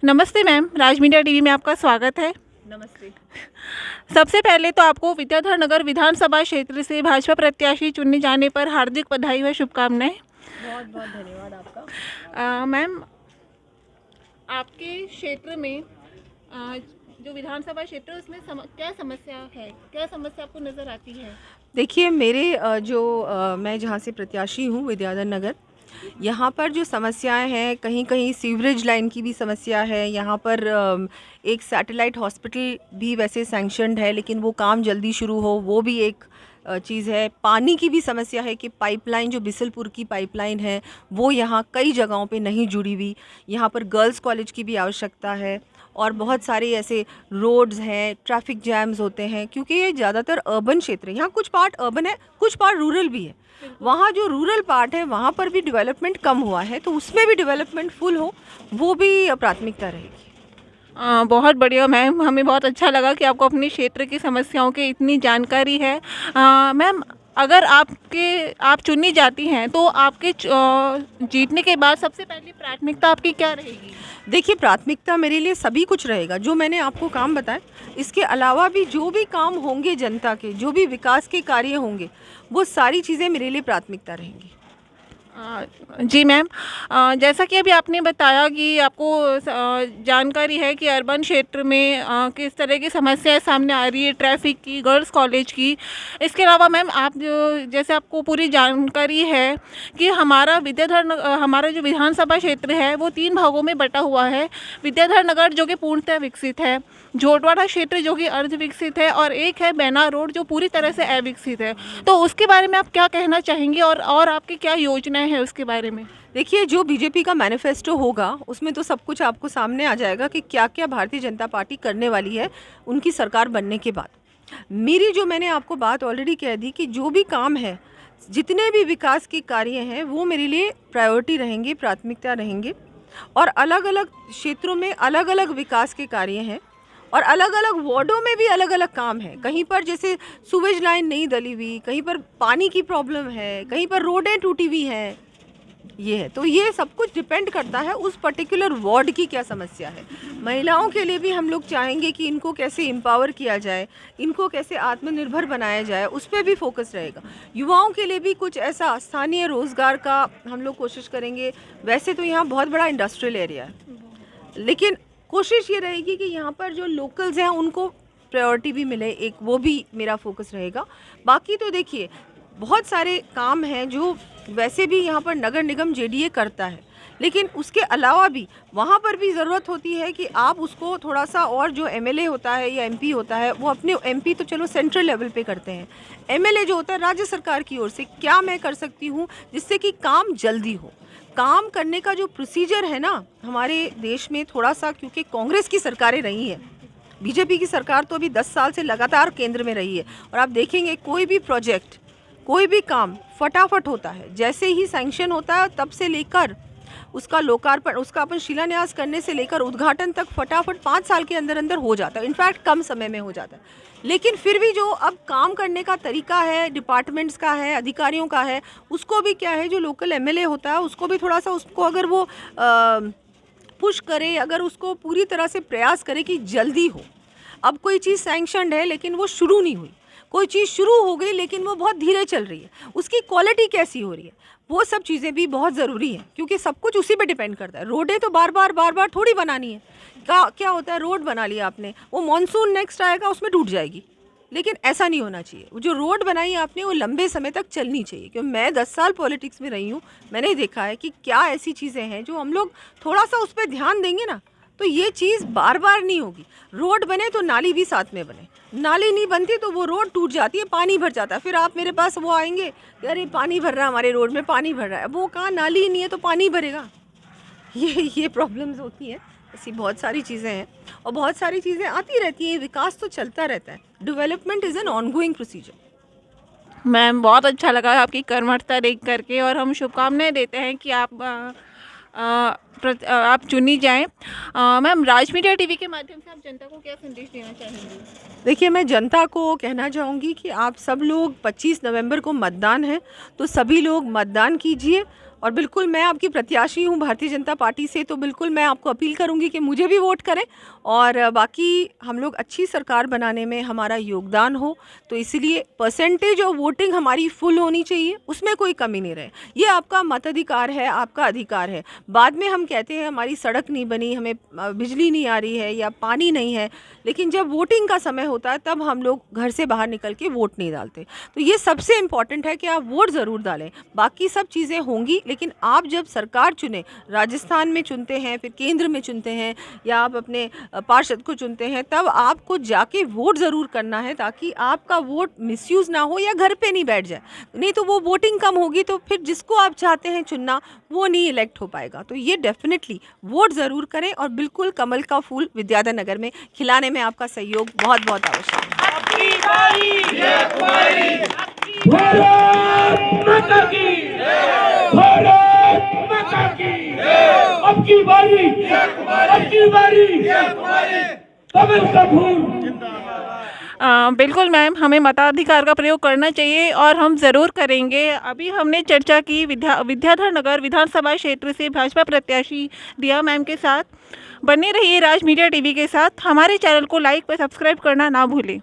नमस्ते मैम, राज media TV में आपका स्वागत है। नमस्ते। सबसे पहले तो आपको विद्याधर नगर विधानसभा क्षेत्र से भाजपा प्रत्याशी चुने जाने पर हार्दिक बधाई व शुभकामनाएं। बहुत बहुत धन्यवाद आपका। मैम, आपके क्षेत्र में जो विधानसभा क्षेत्र है उसमें क्या समस्या है, क्या समस्या आपको नज़र आती है? देखिए मैं जहाँ से प्रत्याशी हूँ विद्याधर नगर, यहाँ पर जो समस्याएं हैं, कहीं कहीं सीवरेज लाइन की भी समस्या है। यहाँ पर एक सैटेलाइट हॉस्पिटल भी वैसे सैंक्शनड है, लेकिन वो काम जल्दी शुरू हो, वो भी एक चीज़ है। पानी की भी समस्या है कि पाइपलाइन, जो बिसलपुर की पाइपलाइन है, वो यहाँ कई जगहों पे नहीं जुड़ी हुई। यहाँ पर गर्ल्स कॉलेज की भी आवश्यकता है और बहुत सारे ऐसे रोड्स हैं, ट्रैफिक जैम्स होते हैं, क्योंकि ये ज़्यादातर अर्बन क्षेत्र है। यहाँ कुछ पार्ट अर्बन है, कुछ पार्ट रूरल भी है। वहाँ जो रूरल पार्ट है वहाँ पर भी डेवलपमेंट कम हुआ है, तो उसमें भी डेवलपमेंट फुल हो, वो भी प्राथमिकता रहेगी। बहुत बढ़िया मैम, हमें बहुत अच्छा लगा कि आपको अपने क्षेत्र की समस्याओं की इतनी जानकारी है। मैम, अगर आप चुनी जाती हैं तो आपके जीतने के बाद सबसे पहली प्राथमिकता आपकी क्या रहेगी? देखिए, प्राथमिकता मेरे लिए सभी कुछ रहेगा जो मैंने आपको काम बताए। इसके अलावा भी जो भी काम होंगे जनता के, जो भी विकास के कार्य होंगे, वो सारी चीज़ें मेरे लिए प्राथमिकता रहेंगी। जी मैम, जैसा कि अभी आपने बताया कि आपको जानकारी है कि अर्बन क्षेत्र में किस तरह की समस्याएं सामने आ रही है, ट्रैफिक की, गर्ल्स कॉलेज की। इसके अलावा मैम, आप जैसे आपको पूरी जानकारी है कि हमारा जो विधानसभा क्षेत्र है वो 3 भागों में बटा हुआ है। विद्याधर नगर जो कि पूर्णतः विकसित है, झोटवाड़ा क्षेत्र जो कि अर्ध विकसित है, और एक है बैना रोड जो पूरी तरह से अविकसित है। तो उसके बारे में आप क्या कहना चाहेंगे और आपकी क्या योजनाएं हैं उसके बारे में? देखिए, जो बीजेपी का मैनिफेस्टो होगा उसमें तो सब कुछ आपको सामने आ जाएगा कि क्या क्या भारतीय जनता पार्टी करने वाली है उनकी सरकार बनने के बाद। मेरी जो मैंने आपको बात ऑलरेडी कह दी कि जो भी काम है, जितने भी विकास के कार्य हैं, वो मेरे लिए प्रायोरिटी रहेंगे, प्राथमिकता रहेंगे। और अलग अलग क्षेत्रों में अलग अलग विकास के कार्य हैं और अलग अलग वार्डों में भी अलग अलग काम है। कहीं पर जैसे सुवेज लाइन नहीं डली हुई, कहीं पर पानी की प्रॉब्लम है, कहीं पर रोडें टूटी हुई हैं। ये है, तो ये सब कुछ डिपेंड करता है उस पर्टिकुलर वार्ड की क्या समस्या है। महिलाओं के लिए भी हम लोग चाहेंगे कि इनको कैसे एम्पावर किया जाए, इनको कैसे आत्मनिर्भर बनाया जाए, उस पर भी फोकस रहेगा। युवाओं के लिए भी कुछ ऐसा स्थानीय रोज़गार का हम लोग कोशिश करेंगे। वैसे तो यहाँ बहुत बड़ा इंडस्ट्रियल एरिया है, लेकिन कोशिश ये रहेगी कि यहाँ पर जो लोकल्स हैं उनको प्रायोरिटी भी मिले, एक वो भी मेरा फोकस रहेगा। बाकी तो देखिए, बहुत सारे काम हैं जो वैसे भी यहाँ पर नगर निगम जेडीए करता है, लेकिन उसके अलावा भी वहाँ पर भी ज़रूरत होती है कि आप उसको थोड़ा सा, और जो एमएलए होता है या एमपी होता है, वो अपने एमपी तो चलो सेंट्रल लेवल पे करते हैं, एमएलए जो होता है राज्य सरकार की ओर से क्या मैं कर सकती हूँ जिससे कि काम जल्दी हो। काम करने का जो प्रोसीजर है ना हमारे देश में, थोड़ा सा, क्योंकि कांग्रेस की सरकारें रही हैं, बीजेपी की सरकार तो अभी 10 साल से लगातार केंद्र में रही है, और आप देखेंगे कोई भी प्रोजेक्ट, कोई भी काम फटाफट होता है। जैसे ही सैंक्शन होता है तब से लेकर उसका लोकार्पण, उसका अपन शिलान्यास करने से लेकर उद्घाटन तक फटाफट 5 साल के अंदर अंदर हो जाता है, इनफैक्ट कम समय में हो जाता है। लेकिन फिर भी जो अब काम करने का तरीका है, डिपार्टमेंट्स का है, अधिकारियों का है, उसको भी क्या है, जो लोकल एमएलए होता है उसको भी थोड़ा सा, उसको अगर वो पुश करे, अगर उसको पूरी तरह से प्रयास करे कि जल्दी हो। अब कोई चीज़ सैंक्शनड है लेकिन वो शुरू नहीं हुई, कोई चीज़ शुरू हो गई लेकिन वो बहुत धीरे चल रही है, उसकी क्वालिटी कैसी हो रही है, वो सब चीज़ें भी बहुत ज़रूरी हैं, क्योंकि सब कुछ उसी पे डिपेंड करता है। रोडें तो बार बार थोड़ी बनानी है। क्या होता है, रोड बना लिया आपने, वो मॉनसून नेक्स्ट आएगा उसमें टूट जाएगी, लेकिन ऐसा नहीं होना चाहिए। वो जो रोड बनाई आपने वो लंबे समय तक चलनी चाहिए। क्योंकि मैं 10 साल पॉलिटिक्स में रही हूँ, मैंने देखा है कि क्या ऐसी चीज़ें हैं जो हम लोग थोड़ा सा उस पर ध्यान देंगे ना, तो ये चीज़ बार बार नहीं होगी। रोड बने तो नाली भी साथ में बने, नाली नहीं बनती तो वो रोड टूट जाती है, पानी भर जाता है, फिर आप मेरे पास वो आएंगे कि अरे पानी भर रहा है, हमारे रोड में पानी भर रहा है। वो कहाँ, नाली ही नहीं है तो पानी भरेगा। ये प्रॉब्लम्स होती हैं। ऐसी बहुत सारी चीज़ें हैं और बहुत सारी चीज़ें आती रहती हैं। विकास तो चलता रहता है, development is an ongoing procedure. Ma'am, बहुत अच्छा लगा आपकी कर्मठता देख करके, और हम शुभकामनाएं देते हैं कि आप चुनी जाएं। मैम, राज मीडिया टीवी के माध्यम से आप जनता को क्या संदेश देना चाहेंगे? देखिए, मैं जनता को कहना चाहूँगी कि आप सब लोग 25 नवंबर को मतदान है, तो सभी लोग मतदान कीजिए और बिल्कुल मैं आपकी प्रत्याशी हूँ भारतीय जनता पार्टी से, तो बिल्कुल मैं आपको अपील करूँगी कि मुझे भी वोट करें और बाकी हम लोग अच्छी सरकार बनाने में हमारा योगदान हो। तो इसीलिए परसेंटेज ऑफ वोटिंग हमारी फुल होनी चाहिए, उसमें कोई कमी नहीं रहे। ये आपका मताधिकार है, आपका अधिकार है। बाद में हम कहते हैं हमारी सड़क नहीं बनी, हमें बिजली नहीं आ रही है या पानी नहीं है, लेकिन जब वोटिंग का समय होता है तब हम लोग घर से बाहर निकल के वोट नहीं डालते। तो ये सबसे इम्पॉर्टेंट है कि आप वोट ज़रूर डालें। बाकी सब चीज़ें होंगी, लेकिन आप जब सरकार चुने, राजस्थान में चुनते हैं, फिर केंद्र में चुनते हैं या आप अपने पार्षद को चुनते हैं, तब आपको जाके वोट ज़रूर करना है ताकि आपका वोट मिसयूज़ ना हो या घर पे नहीं बैठ जाए। नहीं तो वो वोटिंग कम होगी तो फिर जिसको आप चाहते हैं चुनना वो नहीं इलेक्ट हो पाएगा। तो ये डेफिनेटली वोट ज़रूर करें और बिल्कुल कमल का फूल विद्याधर नगर में खिलाने में आपका सहयोग बहुत बहुत आवश्यक है। भारत माता की भारत माता की अब की बारी कमल का फूल। बिल्कुल मैम, हमें मताधिकार का प्रयोग करना चाहिए और हम ज़रूर करेंगे। अभी हमने चर्चा की विद्याधर नगर विधानसभा क्षेत्र से भाजपा प्रत्याशी दिया मैम के साथ। बने रहिए राज मीडिया टीवी के साथ। हमारे चैनल को लाइक व सब्सक्राइब करना ना भूलें।